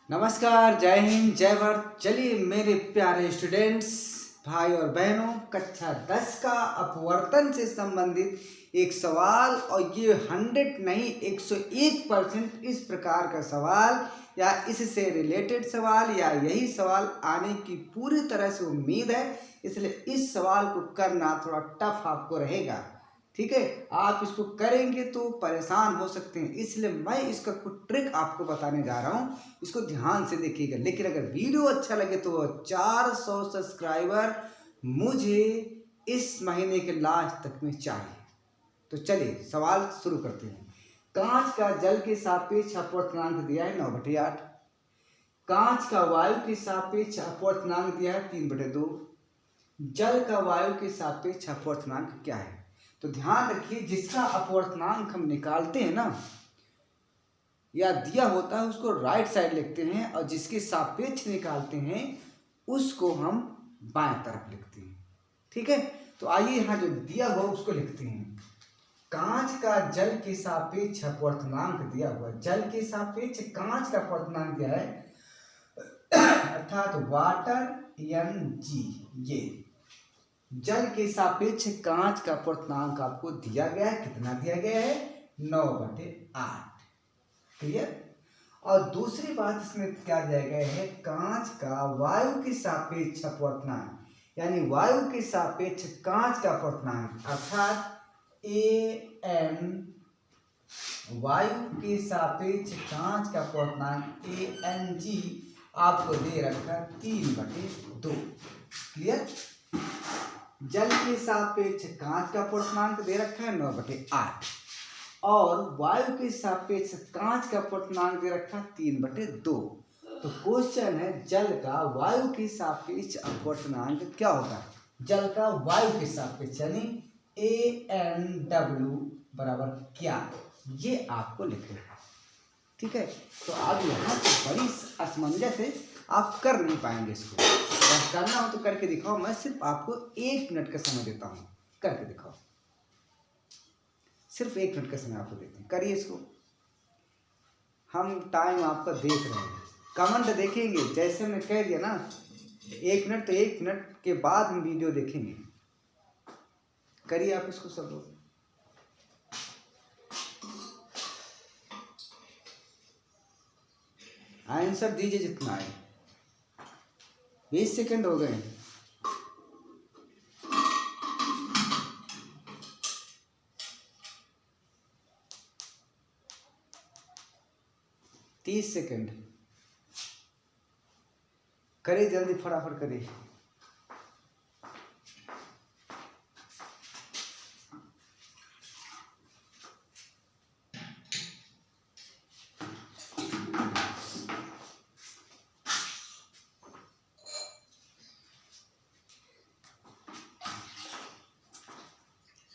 नमस्कार, जय हिंद, जय भारत। चलिए मेरे प्यारे स्टूडेंट्स, भाई और बहनों, कक्षा 10 का अपवर्तन से संबंधित एक सवाल, और ये 100 नहीं 101% इस प्रकार का सवाल या इससे रिलेटेड सवाल या यही सवाल आने की पूरी तरह से उम्मीद है। इसलिए इस सवाल को करना थोड़ा टफ आपको रहेगा, ठीक है। आप इसको करेंगे तो परेशान हो सकते हैं, इसलिए मैं इसका कुछ ट्रिक आपको बताने जा रहा हूँ। इसको ध्यान से देखिएगा। लेकिन अगर वीडियो अच्छा लगे तो 400 सब्सक्राइबर मुझे इस महीने के लास्ट तक में चाहिए। तो चलिए सवाल शुरू करते हैं। कांच का जल के सापेक्ष अपवर्तनांक दिया है 9/8। कांच का वायु के सापेक्ष अपवर्तनांक दिया है 3/2। जल का वायु के सापेक्ष अपवर्तनांक क्या है? तो ध्यान रखिए, जिसका अपवर्तनांक हम निकालते हैं ना या दिया होता है उसको राइट साइड लिखते हैं, और जिसके सापेक्ष निकालते हैं उसको हम बाएं तरफ लिखते हैं, ठीक है। तो आइए यहाँ जो दिया हुआ उसको लिखते हैं। कांच का जल के सापेक्ष अपवर्तनांक दिया हुआ, जल के सापेक्ष कांच का अपवर्तनांक दिया है, अर्थात वाटर Mg। ये जल के सापेक्ष कांच का अपवर्तनांक आपको दिया गया है। कितना दिया गया है? 9/8। क्लियर। और दूसरी बात इसमें क्या दिया गया है? कांच का वायु के सापेक्ष अपवर्तनांक, यानी वायु के सापेक्ष कांच का अपवर्तनांक, अर्थात An, वायु के सापेक्ष कांच का अपवर्तनांक Ang आपको दे रखा 3/2। क्लियर। जल के सापेक्ष कांच का अपवर्तनांक दे रखा है 9/8, और वायु के सापेक्ष कांच का अपवर्तनांक दे रखा है 3/2। तो क्वेश्चन है, जल का वायु के सापेक्ष अपवर्तनांक क्या होगा? जल का वायु के सापेक्ष यानी AnW बराबर क्या, ये आपको लिखना है, ठीक है। तो अब यहाँ पे बड़ी असमंजस है, आप कर नहीं पाएंगे इसको। अगर करना हो तो करके दिखाओ। मैं सिर्फ आपको 1 मिनट का समय देता हूँ, करके दिखाओ। सिर्फ 1 मिनट का समय आपको देते हैं, करिए इसको। हम टाइम आपका देख रहे हैं, कमेंट देखेंगे। जैसे मैं कह दिया ना 1 मिनट, तो 1 मिनट के बाद हम वीडियो देखेंगे। करिए आप इसको सब लोग। आंसर दीजिए जितना है। 20 सेकंड हो गए। तीस सेकंड। करिए जल्दी, फटाफट करिए।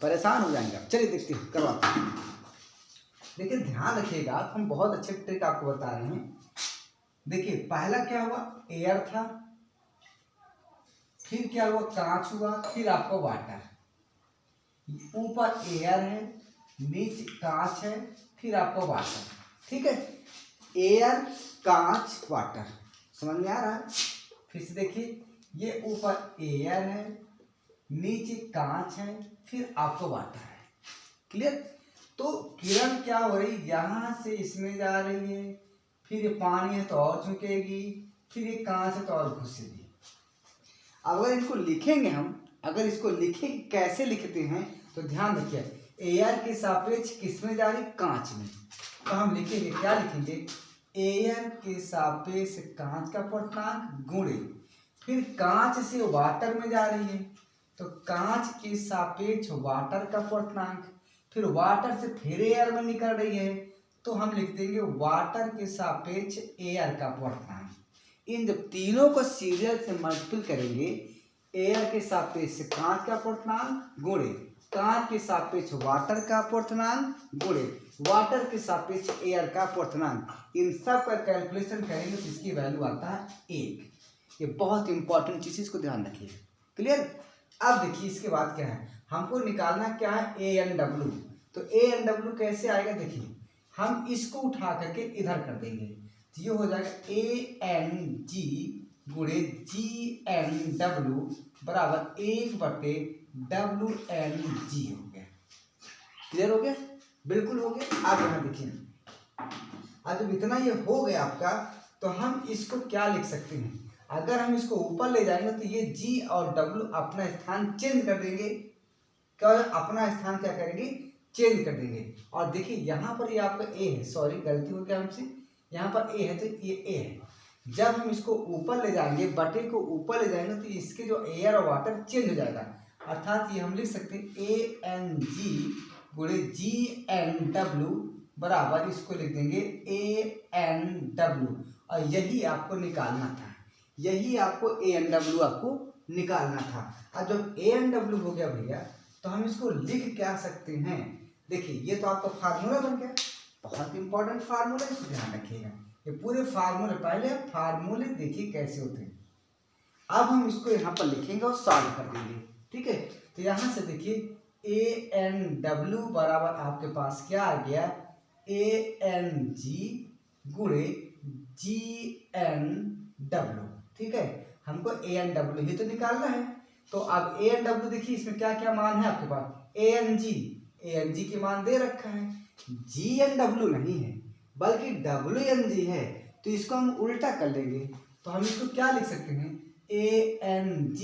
परेशान हो जाएंगे आप। चलिए देखते हैं, करवाते हैं। देखिए ध्यान रखिएगा, हम बहुत अच्छे ट्रिक आपको बता रहे हैं। देखिए पहला क्या हुआ? एयर था, फिर क्या हुआ? कांच हुआ, फिर आपको वाटर। ऊपर एयर है, नीचे कांच है, फिर आपको वाटर, ठीक है। एयर, कांच, वाटर, समझ में आ रहा है? फिर से देखिए, ये ऊपर एयर है, नीचे कांच है, फिर आपको वाटर है। क्लियर। तो किरण क्या हो रही? यहां से इसमें जा रही है, फिर ये पानी है तो और झुकेगी, फिर ये कांच है तो और घुसेगी। अगर इनको लिखेंगे हम, अगर इसको लिखेंगे कैसे लिखते हैं तो ध्यान रखिए, एयर के सापेक्ष किसमें जा रही? कांच में। तो हम लिखेंगे, क्या लिखेंगे? एयर के सापेक्ष कांच का अपवर्तनांक गुणे, फिर कांच से वाटर में जा रही है तो कांच के सापेक्ष वाटर का अपवर्तनांक, फिर वाटर से फिर एयर में निकल रही है तो हम लिख देंगे वाटर के सापेक्ष एयर का अपवर्तनांक। इन जब तीनों को सीरियल से मल्टीपल करेंगे, एयर के सापेक्ष कांच का अपवर्तनांक गुणे कांच के सापेक्ष वाटर का अपवर्तनांक गुणे वाटर के सापेक्ष एयर का अपवर्तनांक, इन सब का कैलकुलेशन करेंगे तो इसकी वैल्यू आता है 1। ये बहुत इंपॉर्टेंट चीज, इसको ध्यान रखिए। क्लियर। अब देखिए इसके बाद क्या है, हमको निकालना क्या है? AnW। तो AnW कैसे आएगा? देखिए हम इसको उठा करके इधर कर देंगे तो ये हो जाएगा ANG गुणे GNW बराबर 1/WNG हो गया। क्लियर हो गया? बिल्कुल हो गया। आप यहाँ देखिए, अब जब इतना ये हो गया आपका, तो हम इसको क्या लिख सकते हैं? अगर हम इसको ऊपर ले जाएंगे तो ये G और W अपना स्थान चेंज कर देंगे। क्या अपना स्थान क्या करेंगे? चेंज कर देंगे। और देखिए यहाँ पर ये आपका A है, सॉरी गलती हो गया हमसे, यहाँ पर A है तो ये A है। जब हम इसको ऊपर ले जाएंगे, बटे को ऊपर ले जाएंगे तो इसके जो एयर और वाटर चेंज हो जाएगा, अर्थात ये हम लिख सकते हैं ANG गुणे GNW बराबर इसको लिख देंगे ANW। और यही आपको निकालना था, यही आपको ANW आपको निकालना था। अब जब ANW हो गया भैया, तो हम इसको लिख क्या सकते हैं? देखिए ये तो आपका फार्मूला बन गया, बहुत इंपॉर्टेंट फार्मूला, इसको ध्यान रखिएगा। ये पूरे फार्मूले, पहले आप फार्मूले देखिए कैसे होते हैं। अब हम इसको यहाँ पर लिखेंगे और सॉल्व कर देंगे, ठीक है। तो यहाँ से देखिए ANW बराबर आपके पास क्या आ गया? ANG गुणे GNW, ठीक है। हमको ANW ही तो निकालना है। तो अब ANW देखिए इसमें क्या क्या मान है आपके पास? ANG की मान दे रखा है, GNW नहीं है बल्कि WNG है। तो इसको हम उल्टा कर लेंगे, तो हम इसको क्या लिख सकते हैं? ANG,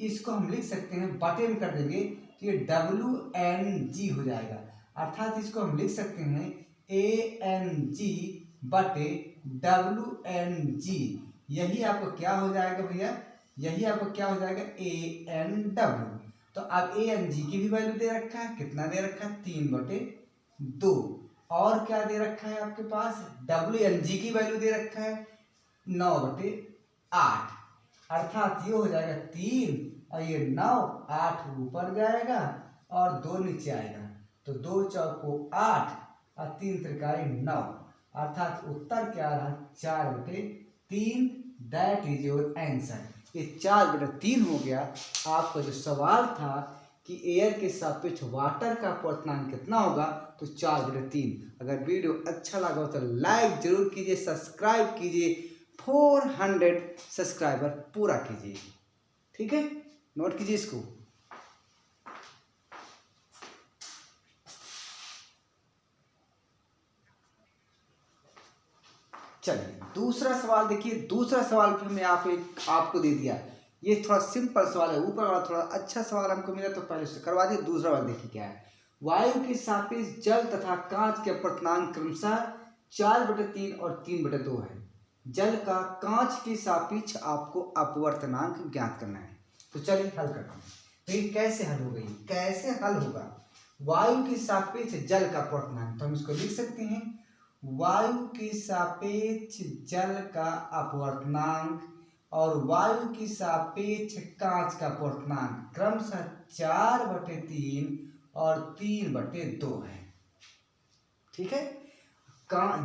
इसको हम लिख सकते हैं बटे में कर देंगे तो ये WNG हो जाएगा। अर्थात इसको हम लिख सकते हैं ANG बटे WNG। यही आपको क्या हो जाएगा भैया? यही आपको क्या हो जाएगा? ANW। तो अब ANG की भी वैल्यू दे रखा है, कितना दे रखा है? 3/2। और क्या दे रखा है आपके पास? WNG की वैल्यू दे रखा है 9/8। अर्थात ये हो जाएगा 3 और ये 9, 8 ऊपर जाएगा और 2 नीचे आएगा। तो 2 चौको 8 और 3 त्रिकाई 9। अर्थात उत्तर क्या रहा? 4/3। That is your answer. ये 4/3 हो गया। आपका जो सवाल था कि एयर के सापेक्ष वाटर का अपवर्तनांक कितना होगा, तो 4/3। अगर वीडियो अच्छा लगा हो तो लाइक जरूर कीजिए, सब्सक्राइब कीजिए, 400 सब्सक्राइबर पूरा कीजिए, ठीक है। नोट कीजिए इसको। चलिए दूसरा सवाल देखिए। दूसरा सवाल फिर मैं आपको दे दिया। ये थोड़ा सिंपल सवाल है, ऊपर वाला थोड़ा अच्छा सवाल हमको मिला तो पहले से करवा दिया। दूसरा वाला देखिए क्या है। वायु के सापेक्ष जल तथा कांच के अपवर्तनांक क्रमशः 4/3 और 3/2 है। जल का कांच के सापेक्ष आपको अपवर्तनांक ज्ञात करना है। तो चलिए हल करते हैं। तो ये कैसे हल होगा? कैसे हल होगा? वायु के सापेक्ष जल का अपवर्तनांक, तो हम इसको लिख सकते हैं वायु के सापेक्ष जल का अपवर्तनांक और वायु के सापेक्ष कांच का अपवर्तनांक क्रमशः 4/3 और 3/2 है, ठीक है।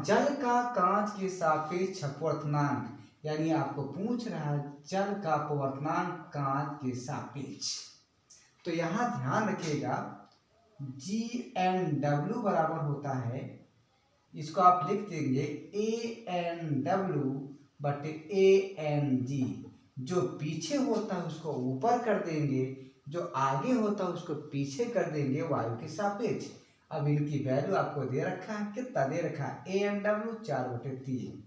जल का कांच के सापेक्ष अपवर्तनांक, यानी आपको पूछ रहा है जल का अपवर्तनांक कांच के सापेक्ष। तो यहाँ ध्यान रखिएगा GNW बराबर होता है, इसको आप लिख देंगे ANW बटे ANG। जो पीछे होता है उसको ऊपर कर देंगे, जो आगे होता है उसको पीछे कर देंगे वायु के सापेक्ष। अब इनकी वैल्यू आपको दे रखा है, कितना दे रखा है? ANW 4/3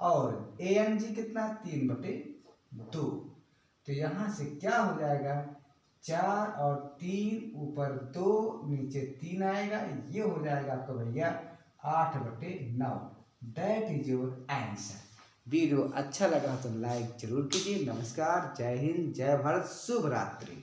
और ANG कितना? 3/2। तो यहाँ से क्या हो जाएगा? 4 और 3 ऊपर 2 नीचे 3 आएगा। ये हो जाएगा आपका भैया 8/9। That is your answer. Video अच्छा लगा तो लाइक जरूर कीजिए। नमस्कार, जय हिंद, जय भारत, शुभ रात्रि।